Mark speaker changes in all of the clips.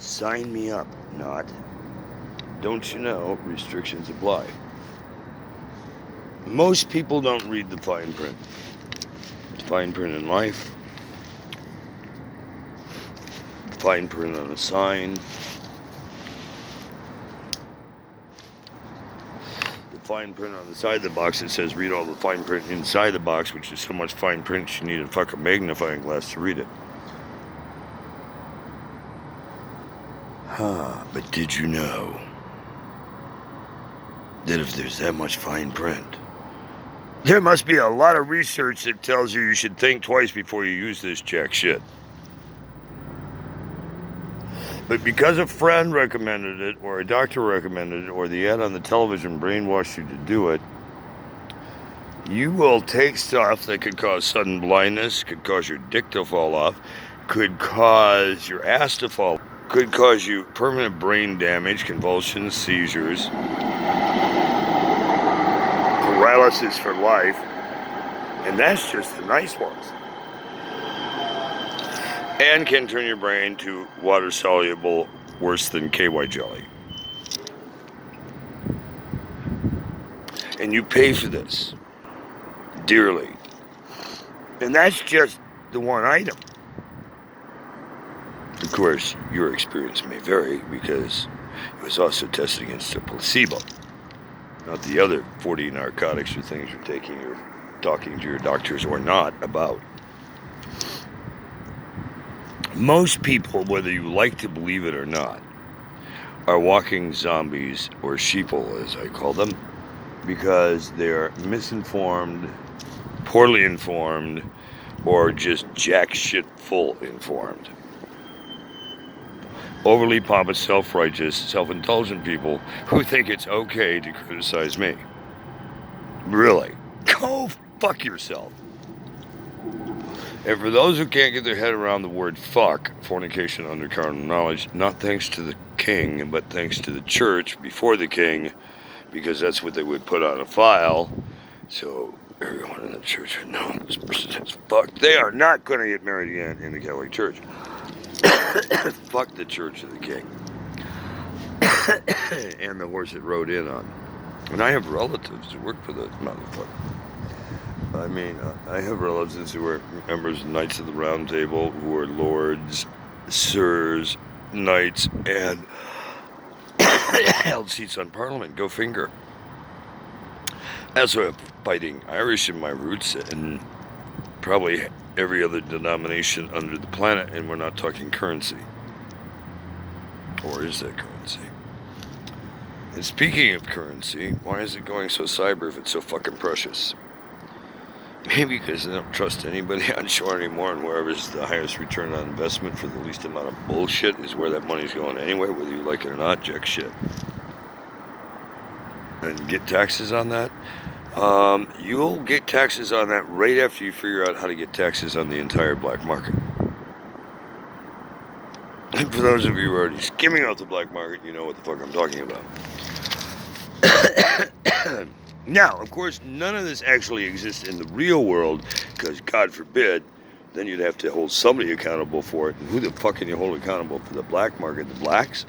Speaker 1: Sign me up, not. Don't you know restrictions apply? Most people don't read the fine print. The fine print in life, fine print on a sign, the fine print on the side of the box that says read all the fine print inside the box, which is so much fine print you need a fucking magnifying glass to read it. But did you know that if there's that much fine print, there must be a lot of research that tells you should think twice before you use this jack shit. But because a friend recommended it, or a doctor recommended it, or the ad on the television brainwashed you to do it, you will take stuff that could cause sudden blindness, could cause your dick to fall off, could cause your ass to fall, could cause you permanent brain damage, convulsions, seizures, paralysis for life, and that's just the nice ones. And can turn your brain to water soluble, worse than KY jelly. And you pay for this dearly. And that's just the one item. Of course, your experience may vary because it was also tested against a placebo, not the other 40 narcotics or things you're taking or talking to your doctors or not about. Most people, whether you like to believe it or not, are walking zombies, or sheeple as I call them, because they're misinformed, poorly informed, or just jack shit full informed. Overly pompous, self-righteous, self-indulgent people who think it's okay to criticize me. Really? Go fuck yourself. And for those who can't get their head around the word fuck, fornication under carnal knowledge, not thanks to the king, but thanks to the church before the king, because that's what they would put on a file, so everyone in the church would know this person is fucked. They are not going to get married again in the Catholic Church. Fuck the Church of the King. And the horse it rode in on. And I have relatives who work for the motherfucker. I mean, I have relatives who are members of Knights of the Round Table, who are lords, sirs, knights, and held seats on Parliament. Go finger. I also have fighting Irish in my roots, and probably every other denomination under the planet, and we're not talking currency. Or is that currency? And speaking of currency, why is it going so cyber if it's so fucking precious? Maybe because they don't trust anybody on shore anymore, and wherever's the highest return on investment for the least amount of bullshit is where that money's going anyway, whether you like it or not, jack shit. And get taxes on that? You'll get taxes on that right after you figure out how to get taxes on the entire black market. And for those of you who are already skimming off the black market, you know what the fuck I'm talking about. Now, of course, none of this actually exists in the real world, because God forbid, then you'd have to hold somebody accountable for it. And who the fuck can you hold accountable for the black market? The blacks?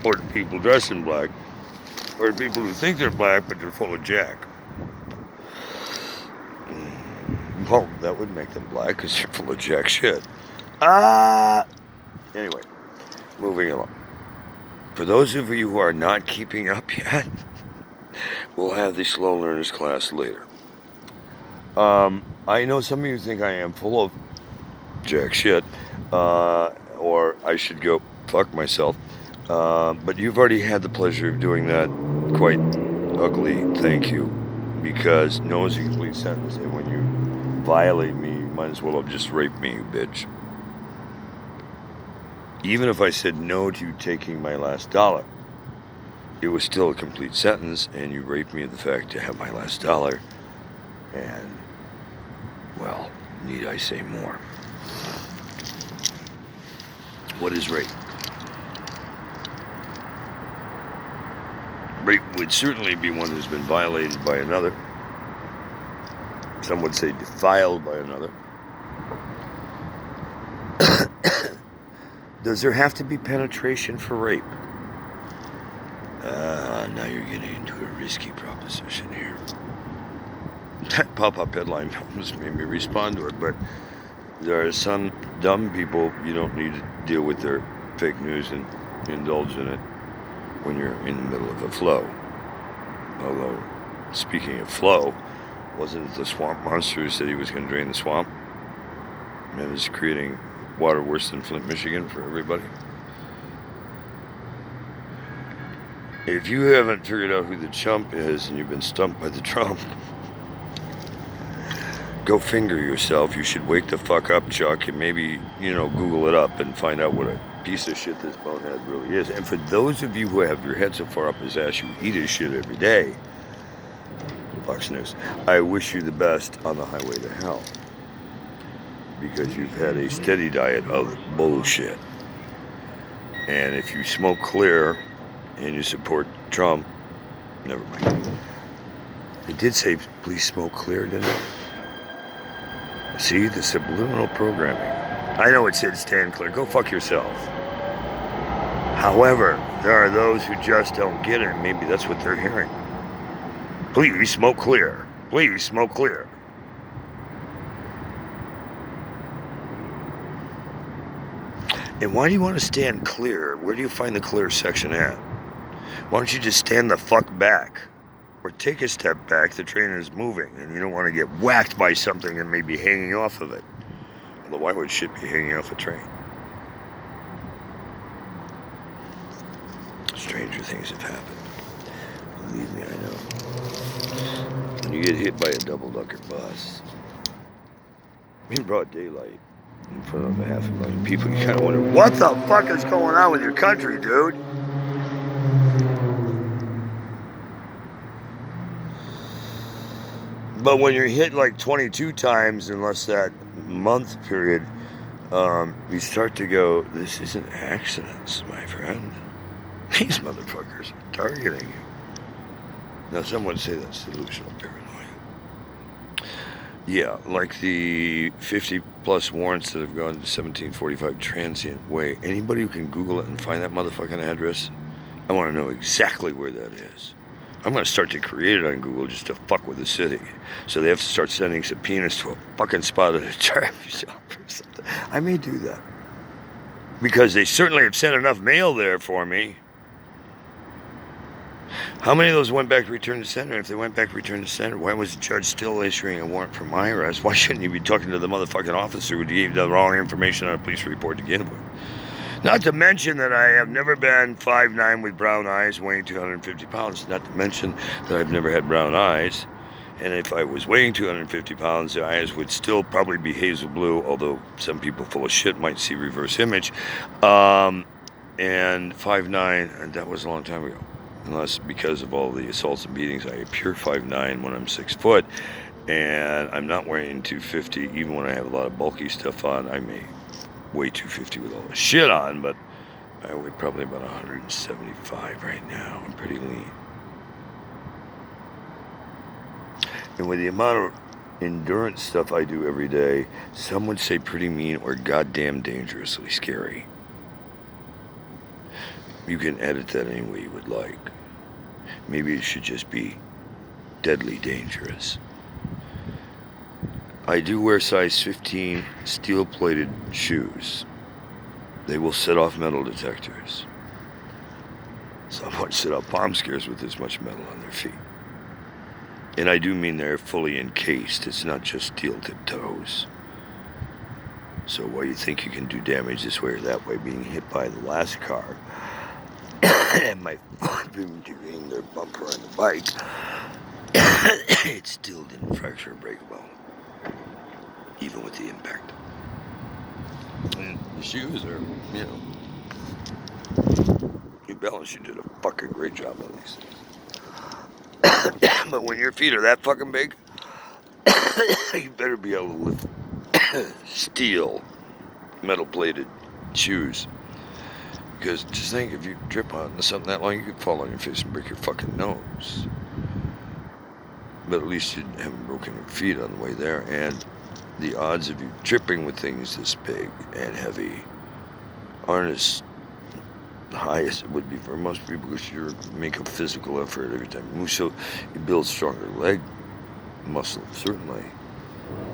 Speaker 1: Or the people dressed in black? Or the people who think they're black, but they're full of jack? Well, that would make them black, because they're full of jack shit. Anyway, moving along. For those of you who are not keeping up yet, we'll have the slow learners class later. I know some of you think I am full of jack shit, or I should go fuck myself, but you've already had the pleasure of doing that quite ugly, thank you, because no is a complete sentence, and when you violate me, you might as well have just raped me, you bitch. Even if I said no to you taking my last dollar, it was still a complete sentence, and you raped me of the fact to have my last dollar. And, well, need I say more? What is rape? Rape would certainly be one who's been violated by another. Some would say defiled by another. Does there have to be penetration for rape? Now you're getting into a risky proposition here. That pop-up headline almost made me respond to it, but there are some dumb people you don't need to deal with their fake news and indulge in it when you're in the middle of a flow. Although, speaking of flow, wasn't it the swamp monster who said he was going to drain the swamp? And is creating water worse than Flint, Michigan for everybody? If you haven't figured out who the chump is and you've been stumped by the Trump, go finger yourself. You should wake the fuck up, Chuck, and maybe, Google it up and find out what a piece of shit this bonehead really is. And for those of you who have your head so far up his ass you eat his shit every day, Fox News, I wish you the best on the highway to hell. Because you've had a steady diet of bullshit. And if you smoke clear and you support Trump, never mind. It did say, please smoke clear, didn't it? See, the subliminal programming. I know it said stand clear. Go fuck yourself. However, there are those who just don't get it. Maybe that's what they're hearing. Please smoke clear. Please smoke clear. And why do you want to stand clear? Where do you find the clear section at? Why don't you just stand the fuck back? Or take a step back, the train is moving, and you don't want to get whacked by something and maybe hanging off of it. Although why would shit be hanging off a train? Stranger things have happened. Believe me, I know. When you get hit by a double-decker bus, in broad daylight, in front of 500,000 people, you kind of wonder, what the fuck is going on with your country, dude? But when you're hit like 22 times in less that month period, you start to go, this isn't accidents, my friend. These motherfuckers are targeting you. Now, some would say that's delusional paranoia. Yeah, like the 50-plus warrants that have gone to 1745 Transient Way. Anybody who can Google it and find that motherfucking address, I want to know exactly where that is. I'm going to start to create it on Google just to fuck with the city. So they have to start sending subpoenas to a fucking spot at a traffic shop or something. I may do that. Because they certainly have sent enough mail there for me. How many of those went back to return to sender? If they went back to return to sender, why was the judge still issuing a warrant for my arrest? Why shouldn't you be talking to the motherfucking officer who gave the wrong information on a police report to begin with? Not to mention that I have never been 5'9" with brown eyes weighing 250 pounds. Not to mention that I've never had brown eyes. And if I was weighing 250 pounds, the eyes would still probably be hazel blue, although some people full of shit might see reverse image. And 5'9", and that was a long time ago. Unless because of all the assaults and beatings, I appear 5'9" when I'm 6 foot. And I'm not wearing 250, even when I have a lot of bulky stuff on. I may weigh 250 with all the shit on, but I weigh probably about 175 right now. I'm pretty lean. And with the amount of endurance stuff I do every day, some would say pretty mean or goddamn dangerously scary. You can edit that any way you would like. Maybe it should just be deadly dangerous. I do wear size 15 steel-plated shoes. They will set off metal detectors. Some would set off bomb scares with this much metal on their feet. And I do mean they're fully encased. It's not just steel-tipped toes. So while you think you can do damage this way or that way, being hit by the last car, and my foot being hitting their bumper on the bike, it still didn't fracture or break a bone, even with the impact. And the shoes are, New Balance, you did a fucking great job on these things. But when your feet are that fucking big, you better be able to lift steel, metal-plated shoes. Because just think, if you trip on something that long, you could fall on your face and break your fucking nose. But at least you haven't broken your feet on the way there. And the odds of you tripping with things this big and heavy aren't as high as it would be for most people because you make a physical effort every time you move. So it builds stronger leg muscle, certainly.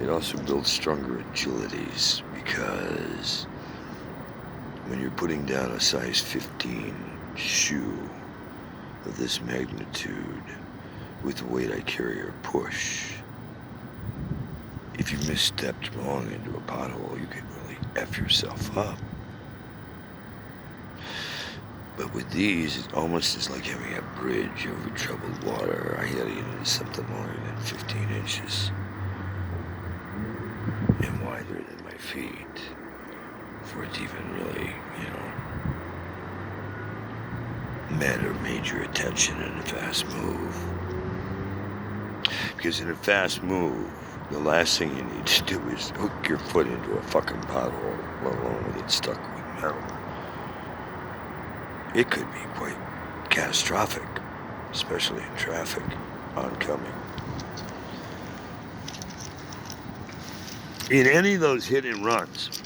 Speaker 1: It also builds stronger agilities because when you're putting down a size 15 shoe of this magnitude with the weight I carry or push, if you misstepped wrong into a pothole, you could really F yourself up. But with these, it almost is like having a bridge over troubled water. I gotta get into something longer than 15 inches and wider than my feet for it to even really, matter major attention in a fast move. Because in a fast move, the last thing you need to do is hook your foot into a fucking pothole, let alone with it stuck with metal. It could be quite catastrophic, especially in traffic, oncoming. In any of those hit and runs,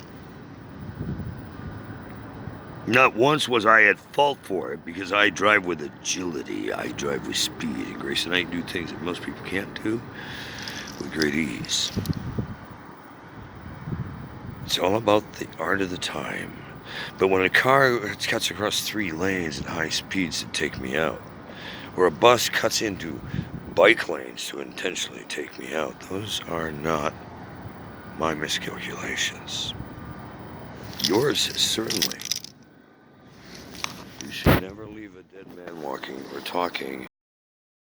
Speaker 1: not once was I at fault for it because I drive with agility, I drive with speed and grace, and I do things that most people can't do with great ease. It's all about the art of the time. But when a car cuts across 3 lanes at high speeds to take me out, or a bus cuts into bike lanes to intentionally take me out, those are not my miscalculations. Yours is certainly. You should never leave a dead man walking or talking